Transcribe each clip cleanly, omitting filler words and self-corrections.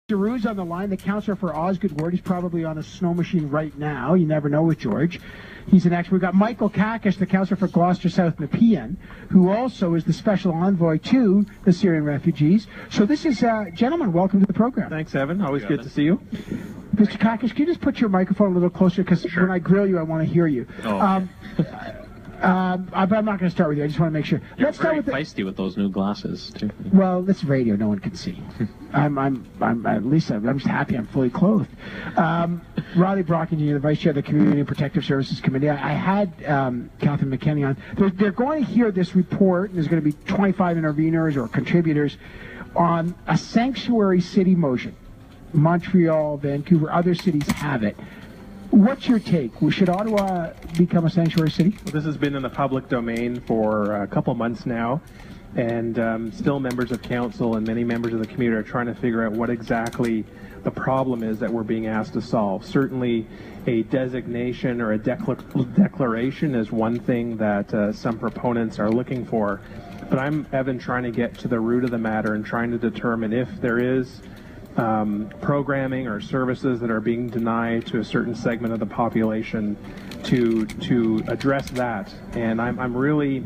Giroux's on the line, the councillor for Osgood Ward. He's probably on a snow machine right now. You never know with George. He's an expert. We've got Michael Kakish, the councillor for Gloucester South Nepean, who also is the special envoy to the Syrian refugees. So this is, gentlemen, welcome to the program. Thanks, Evan. Always good to see you. Mr. Kakish, can you just put your microphone a little closer? Because when I grill you, I want to hear you. Oh. I'm not going to start with you. I just want to make sure. You're very feisty with those new glasses, too. Well, it's radio. No one can see. I'm just happy I'm fully clothed. Riley Brocken, the Vice Chair of the Community and Protective Services Committee. I had Catherine McKenney on. They're going to hear this report, and there's going to be 25 interveners or contributors on a sanctuary city motion. Montreal, Vancouver, other cities have it. What's your take? Should Ottawa become a sanctuary city? Well, this has been in the public domain for a couple months now, and still members of council and many members of the community are trying to figure out what exactly the problem is that we're being asked to solve. Certainly a designation or a declaration is one thing that some proponents are looking for, but I'm, Evan, trying to get to the root of the matter and trying to determine if there is programming or services that are being denied to a certain segment of the population to address that. And I'm really,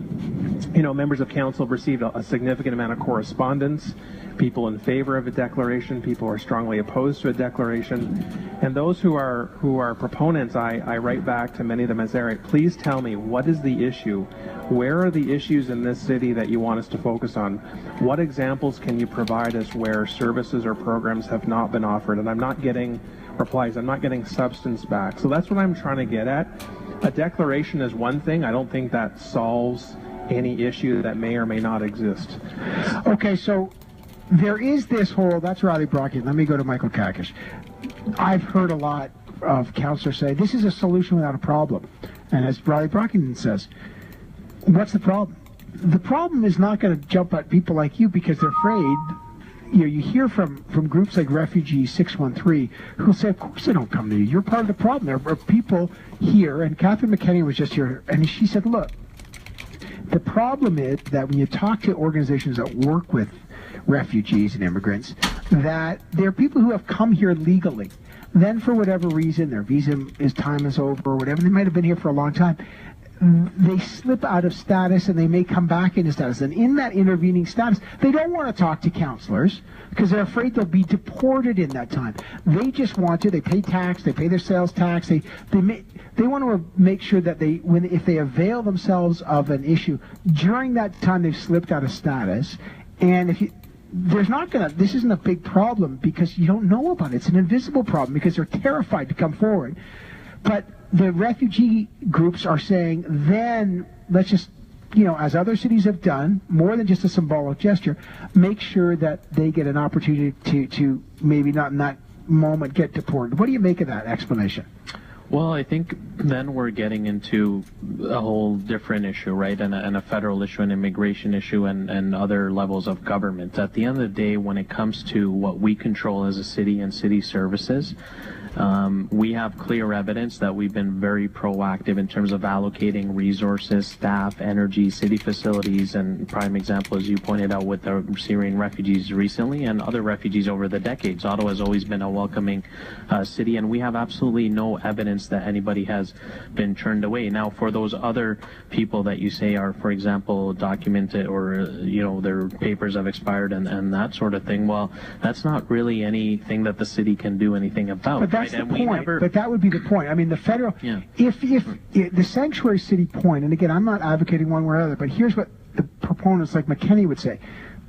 members of council have received a significant amount of correspondence, people in favor of a declaration, people who are strongly opposed to a declaration, and those who are proponents, I write back to many of them and say, all right, please tell me, what is the issue? Where are the issues in this city that you want us to focus on? What examples can you provide us where services or programs have not been offered? And I'm not getting replies. I'm not getting substance back. So that's what I'm trying to get at. A declaration is one thing. I don't think that solves any issue that may or may not exist. Okay, so there is this whole, that's Riley Brocken. Let me go to Michael Kakish. I've heard a lot of councillors say, this is a solution without a problem. And as Riley Brocken says, what's the problem? The problem is not going to jump at people like you because they're afraid. You hear from groups like Refugee 613 who say, of course they don't come to you. You're part of the problem. There are people here, and Catherine McKenney was just here, and she said, look, the problem is that when you talk to organizations that work with refugees and immigrants, that there are people who have come here legally. Then for whatever reason, their visa time is over or whatever, they might have been here for a long time, they slip out of status and they may come back into status. And in that intervening status, they don't want to talk to counselors because they're afraid they'll be deported in that time. They just want to, they pay tax, they pay their sales tax, they want to make sure that if they avail themselves of an issue, during that time they've slipped out of status. And this isn't a big problem because you don't know about it. It's an invisible problem because they're terrified to come forward. But the refugee groups are saying, then let's just, as other cities have done, more than just a symbolic gesture, make sure that they get an opportunity to maybe not in that moment get deported. What do you make of that explanation? Well, I think then we're getting into a whole different issue, right? And a federal issue, an immigration issue, and other levels of government. At the end of the day, when it comes to what we control as a city and city services, we have clear evidence that we've been very proactive in terms of allocating resources, staff, energy, city facilities, and prime example, as you pointed out, with the Syrian refugees recently and other refugees over the decades. Ottawa has always been a welcoming city, and we have absolutely no evidence that anybody has been turned away. Now, for those other people that you say are, for example, documented or, their papers have expired and that sort of thing, well, that's not really anything that the city can do anything about. But that's the point. But that would be the point. I mean, the federal, if the sanctuary city point, and again, I'm not advocating one way or other, but here's what the proponents like McKenney would say.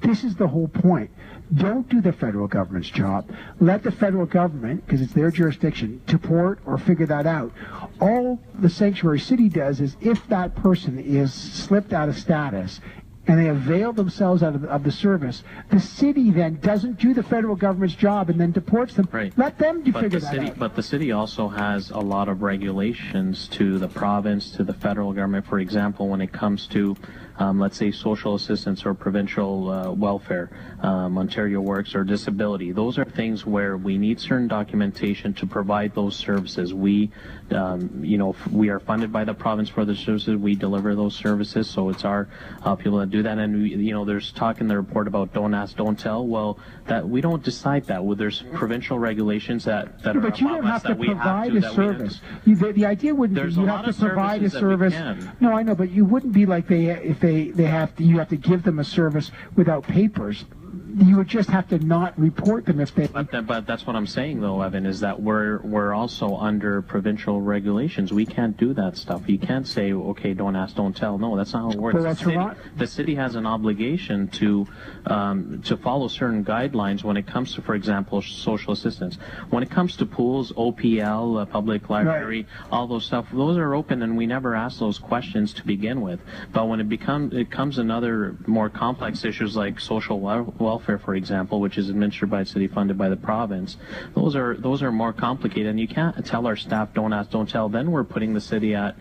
This is the whole point. Don't do the federal government's job. Let the federal government, because it's their jurisdiction, deport or figure that out. All the sanctuary city does is if that person is slipped out of status and they avail themselves out of the service, the city then doesn't do the federal government's job and then deports them. Right. Let them figure that out. But the city also has a lot of regulations to the province, to the federal government. For example, when it comes to let's say social assistance or provincial welfare, Ontario Works, or disability. Those are things where we need certain documentation to provide those services. We, we are funded by the province for the services. We deliver those services, so it's our people that do that. And there's talk in the report about don't ask, don't tell. Well, that we don't decide that. Well, there's provincial regulations that are but you above don't us have to that we have provide to. a service. The idea wouldn't There's be a you lot have to of provide a services that we service. can. No, I know, but you wouldn't be like you have to give them a service without papers. You would just have to not report them if they. But that's what I'm saying, though, Evan, is that we're also under provincial regulations. We can't do that stuff. You can't say, okay, don't ask, don't tell. No, that's not how it works. Well, the city has an obligation to follow certain guidelines when it comes to, for example, social assistance. When it comes to pools, OPL, public library, all those stuff, those are open, and we never ask those questions to begin with. But when it comes another more complex issues like social welfare, for example, which is administered by the city, funded by the province, those are more complicated, and you can't tell our staff don't ask, don't tell. Then we're putting the city at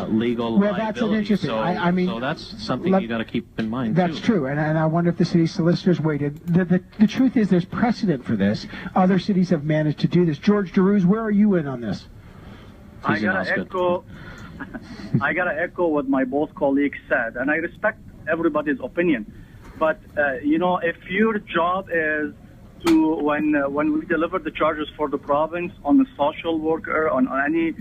legal liability. That's an interesting. So that's something you got to keep in mind. That's true, and I wonder if the city solicitors waited. The truth is, there's precedent for this. Other cities have managed to do this. George DeRuse, where are you in on this? I gotta echo what my both colleagues said, and I respect everybody's opinion. But if your job is to when we deliver the charges for the province on the social worker on any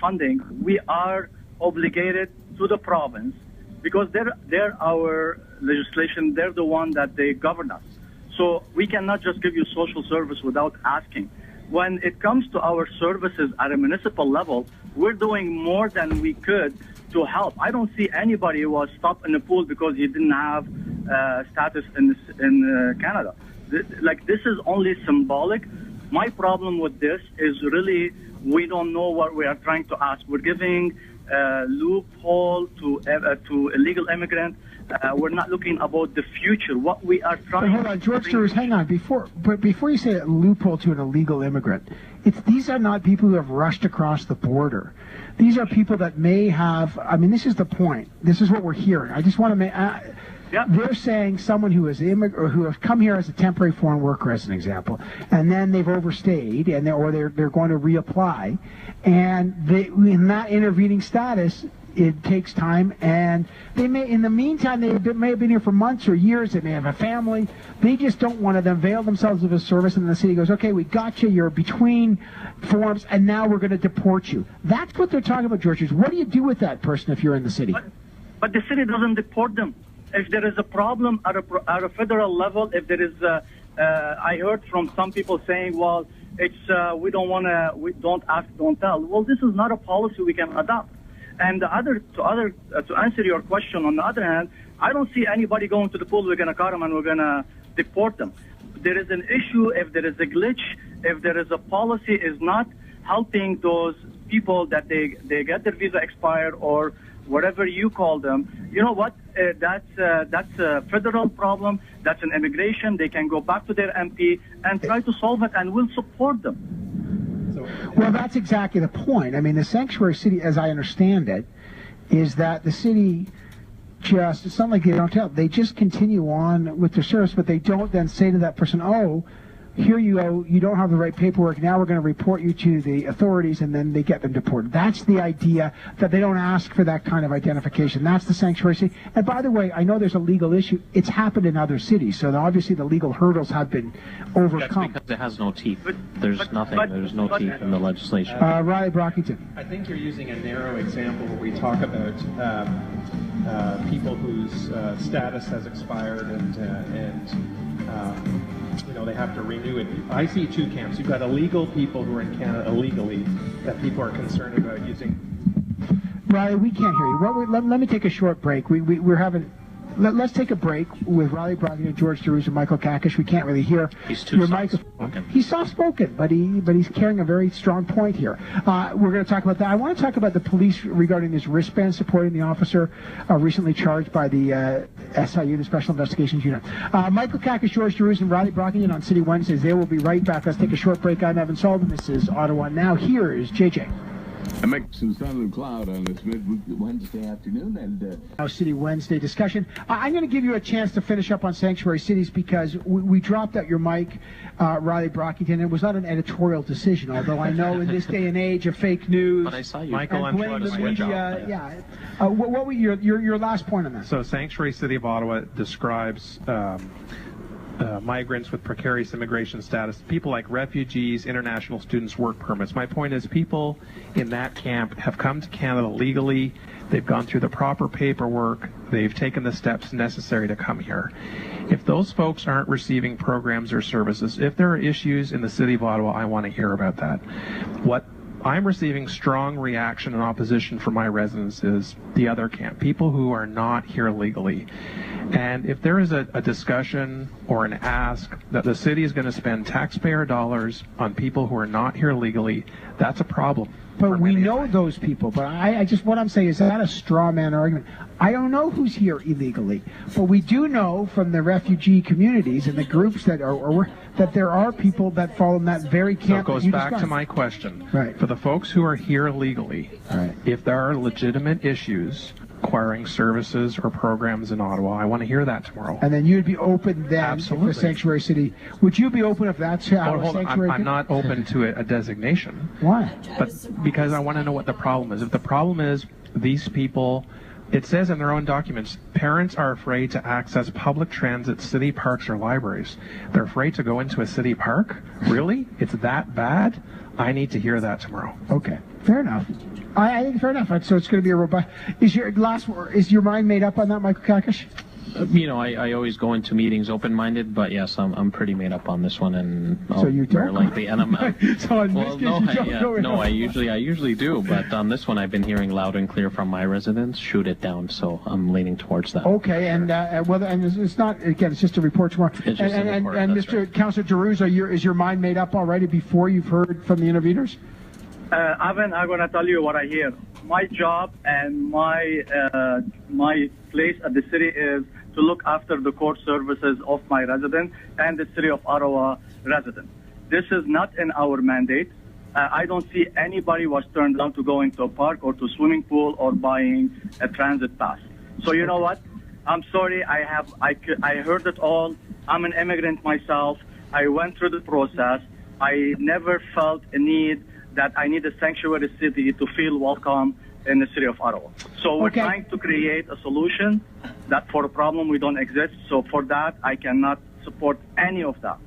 funding, we are obligated to the province because they're our legislation. They're the one that they govern us. So we cannot just give you social service without asking. When it comes to our services at a municipal level, we're doing more than we could to help. I don't see anybody who was stopped in the pool because he didn't have status in Canada. This is only symbolic. My problem with this is really we don't know what we are trying to ask. We're giving loophole to illegal immigrants. We're not looking about the future. What we are trying. But hold on, George DeRuse, hang on. Before you say a loophole to an illegal immigrant, these are not people who have rushed across the border. These are people that may have. I mean, this is the point. This is what we're hearing. I just want to make. They're saying someone who is or who have come here as a temporary foreign worker, as an example, and then they've overstayed, and they're going to reapply, and in that intervening status, it takes time, and they may, in the meantime, they may have been here for months or years. They may have a family. They just don't want to avail themselves of a service, and the city goes, okay, we got you. You're between forms, and now we're going to deport you. That's what they're talking about, George. What do you do with that person if you're in the city? But the city doesn't deport them. If there is a problem at a federal level, if there is, I heard from some people saying, well, it's we don't ask, don't tell. Well, this is not a policy we can adopt. And to answer your question, on the other hand, I don't see anybody going to the pool. We're going to cut them and we're going to deport them. There is an issue if there is a glitch, if there is a policy is not helping those people that they get their visa expired or whatever you call them. You know what? That's a federal problem. That's an immigration. They can go back to their MP and try to solve it, and we'll support them. Well, that's exactly the point. I mean, the sanctuary city, as I understand it, is that the city just, it's not like they don't tell, they just continue on with their service, but they don't then say to that person, oh, here you go, you don't have the right paperwork, now we're going to report you to the authorities, and then they get them deported. That's the idea, that they don't ask for that kind of identification. That's the sanctuary city. And by the way, I know there's a legal issue. It's happened in other cities, so obviously the legal hurdles have been overcome. That's because it has no teeth. There's no teeth in the legislation. Riley Brockington. I think you're using a narrow example where we talk about people whose status has expired and they have to renew it. I see two camps. You've got illegal people who are in Canada illegally that people are concerned about using. Riley, we can't hear you. Let me take a short break. We're having. Let's take a break with Riley Brockington, George DeRuse, and Michael Kakish. We can't really hear your microphone. He's soft-spoken, but he's carrying a very strong point here. We're going to talk about that. I want to talk about the police regarding this wristband supporting the officer recently charged by the SIU, the Special Investigations Unit. Michael Kakish, George DeRuse, and Riley Brockington on City Wednesdays. They will be right back. Let's take a short break. I'm Evan Sullivan. This is Ottawa Now. Here is JJ. I make some sun and cloud on this Wednesday afternoon, and Our City Wednesday discussion. I'm going to give you a chance to finish up on sanctuary cities because we dropped out your mic, Riley Brockington. It was not an editorial decision, although I know in this day and age of fake news, But I saw you. Michael, I'm trying to switch off. What were your last point on that? So Sanctuary City of Ottawa describes migrants with precarious immigration status, people like refugees, international students, work permits. My point is people in that camp have come to Canada legally. They've gone through the proper paperwork. They've taken the steps necessary to come here. If those folks aren't receiving programs or services, if there are issues in the City of Ottawa, I want to hear about that. What I'm receiving strong reaction and opposition from my residents is the other camp, people who are not here legally. And if there is a discussion or an ask that the city is going to spend taxpayer dollars on people who are not here legally, that's a problem. But we know those people. But I just, what I'm saying is that a straw man argument. I don't know who's here illegally, but we do know from the refugee communities and the groups that are that there are people that fall in that very camp. So it goes back to my question. Right. For the folks who are here legally, right, if there are legitimate issues acquiring services or programs in Ottawa, I want to hear that tomorrow. And then you'd be open then Absolutely. if the sanctuary city. Would you be open if that's how Hold on. sanctuary? I'm not open to a designation. Why? But because I want to know what the problem is. If the problem is these people, it says in their own documents, parents are afraid to access public transit, city parks, or libraries. They're afraid to go into a city park? Really? It's that bad? I need to hear that tomorrow. Okay, fair enough. I think fair enough. So it's going to be a robust. Is your mind made up on that, Michael Kakish? I always go into meetings open-minded, but yes, I'm pretty made up on this one, and so you very don't? likely. And I'm so in this case, I usually do, but on this one, I've been hearing loud and clear from my residents. Shoot it down, so I'm leaning towards that. Okay, and it's not again. It's just a report tomorrow. It's just a report, and that's Mr. right. Councillor Giroux, is your mind made up already before you've heard from the interveners? Evan, I'm going to tell you what I hear. My job and my place at the city is to look after the core services of my residents and the City of Ottawa residents. This is not in our mandate. I don't see anybody was turned down to go into a park or to a swimming pool or buying a transit pass. So you know what? I'm sorry. I heard it all. I'm an immigrant myself. I went through the process. I never felt a need that I need a sanctuary city to feel welcome in the City of Ottawa. So we're trying to create a solution that for a problem we don't exist. So for that, I cannot support any of that.